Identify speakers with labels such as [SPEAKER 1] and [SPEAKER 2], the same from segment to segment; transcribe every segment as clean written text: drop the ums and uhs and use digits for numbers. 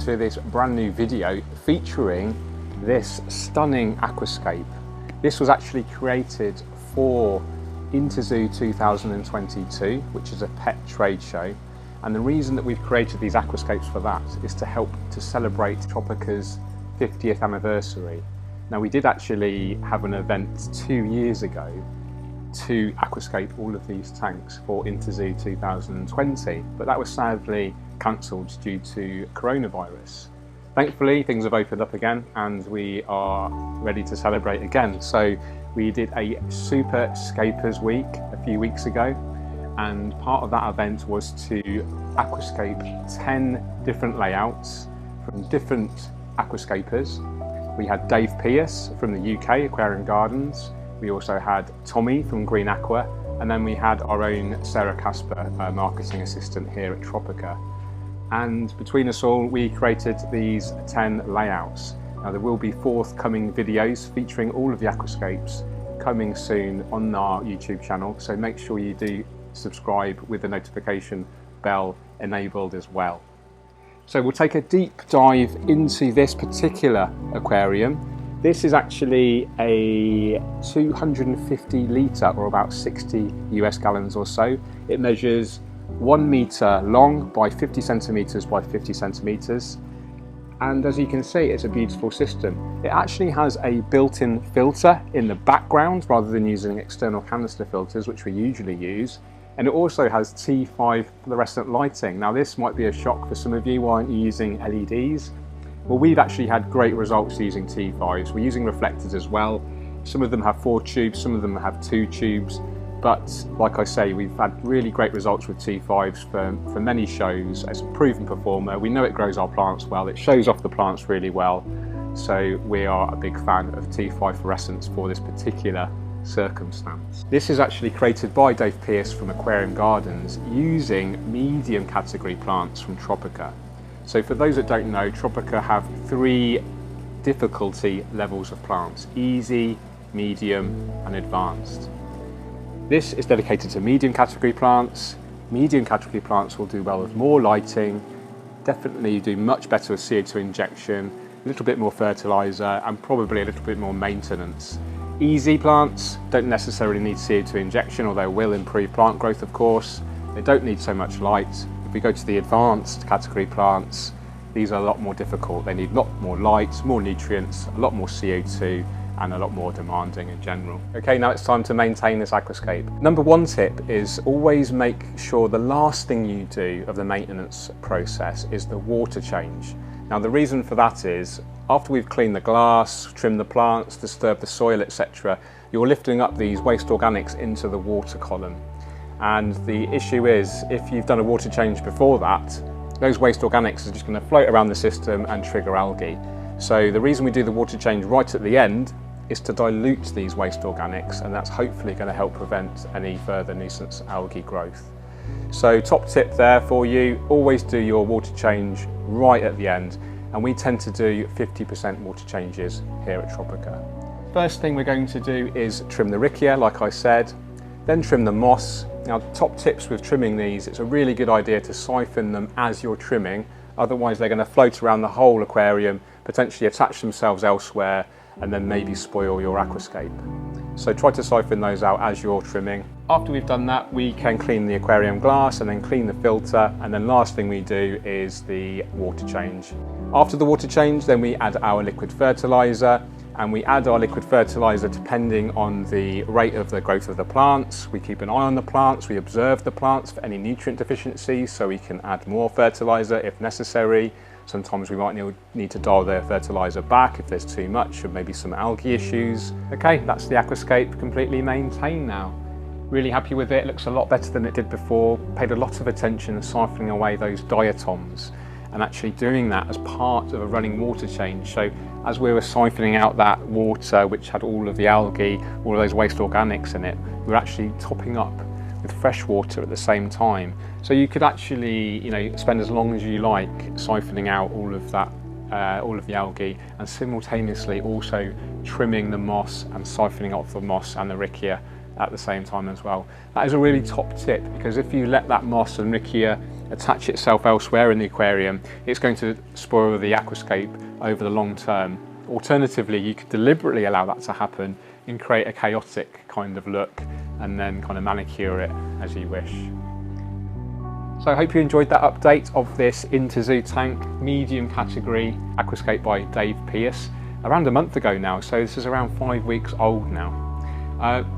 [SPEAKER 1] to this brand new video featuring this stunning aquascape. This was actually created for Interzoo 2022, which is a pet trade show. And the reason that we've created these aquascapes for that is to help to celebrate Tropica's 50th anniversary. Now, we did actually have an event 2 years ago to aquascape all of these tanks for Interzoo 2020, but that was sadly cancelled due to coronavirus. Thankfully, things have opened up again and we are ready to celebrate again. So we did a Super Scapers week a few weeks ago, and part of that event was to aquascape 10 different layouts from different aquascapers. We had Dave Pierce from the UK, Aquarium Gardens. We also had Tommy from Green Aqua, and then we had our own Sarah Casper, marketing assistant here at Tropica. And between us all, we created these 10 layouts. Now, there will be forthcoming videos featuring all of the aquascapes coming soon on our YouTube channel, so make sure you do subscribe with the notification bell enabled as well. So we'll take a deep dive into this particular aquarium. This is actually a 250 litre, or about 60 US gallons or so. It measures 1 metre long by 50 centimetres by 50 centimetres. And as you can see, it's a beautiful system. It actually has a built-in filter in the background rather than using external canister filters, which we usually use. And it also has T5 fluorescent lighting. Now, this might be a shock for some of you. Why aren't you using LEDs? Well, we've actually had great results using T5s. We're using reflectors as well. Some of them have 4 tubes, some of them have 2 tubes. But like I say, we've had really great results with T5s for many shows. It's a proven performer. We know it grows our plants well. It shows off the plants really well. So we are a big fan of T5 fluorescence for this particular circumstance. This is actually created by Dave Pierce from Aquarium Gardens using medium category plants from Tropica. So for those that don't know, Tropica have 3 difficulty levels of plants: easy, medium and advanced. This is dedicated to medium category plants. Medium category plants will do well with more lighting, definitely do much better with CO2 injection, a little bit more fertilizer and probably a little bit more maintenance. Easy plants don't necessarily need CO2 injection, although will improve plant growth, of course. They don't need so much light. If we go to the advanced category plants, these are a lot more difficult. They need a lot more light, more nutrients, a lot more CO2, and a lot more demanding in general. Okay, now it's time to maintain this aquascape. Number 1 tip is always make sure the last thing you do of the maintenance process is the water change. Now, the reason for that is after we've cleaned the glass, trimmed the plants, disturbed the soil, etc., you're lifting up these waste organics into the water column. And the issue is, if you've done a water change before that, those waste organics are just going to float around the system and trigger algae. So the reason we do the water change right at the end is to dilute these waste organics, and that's hopefully going to help prevent any further nuisance algae growth. So top tip there for you, always do your water change right at the end, and we tend to do 50% water changes here at Tropica. First thing we're going to do is trim the riccia, like I said, then trim the moss. Now, top tips with trimming these, it's a really good idea to siphon them as you're trimming, otherwise they're going to float around the whole aquarium, potentially attach themselves elsewhere, and then maybe spoil your aquascape. So try to siphon those out as you're trimming. After we've done that, we can clean the aquarium glass and then clean the filter, and then last thing we do is the water change. After the water change, then we add our liquid fertilizer, and we add our liquid fertilizer depending on the rate of the growth of the plants. We keep an eye on the plants, we observe the plants for any nutrient deficiencies, so we can add more fertilizer if necessary. Sometimes we might need to dial the fertilizer back if there's too much or maybe some algae issues. Okay, that's the aquascape completely maintained now. Really happy with it. It looks a lot better than it did before. Paid a lot of attention to siphoning away those diatoms and actually doing that as part of a running water change. So as we were siphoning out that water, which had all of the algae, all of those waste organics in it, we were actually topping up with fresh water at the same time. So you could actually, spend as long as you like siphoning out all of that, all of the algae, and simultaneously also trimming the moss and siphoning off the moss and the riccia at the same time as well. That is a really top tip, because if you let that moss and riccia attach itself elsewhere in the aquarium, it's going to spoil the aquascape over the long term. Alternatively, you could deliberately allow that to happen and create a chaotic kind of look and then kind of manicure it as you wish. So I hope you enjoyed that update of this Interzoo tank, medium category Aquascape by Dave Pierce, around a month ago now, so this is around 5 weeks old now.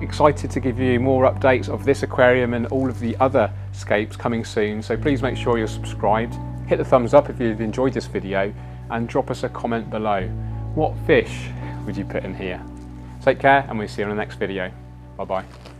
[SPEAKER 1] Excited to give you more updates of this aquarium and all of the other scapes coming soon, so please make sure you're subscribed, hit the thumbs up if you've enjoyed this video, and drop us a comment below. What fish would you put in here? Take care, and we'll see you on the next video. Bye bye.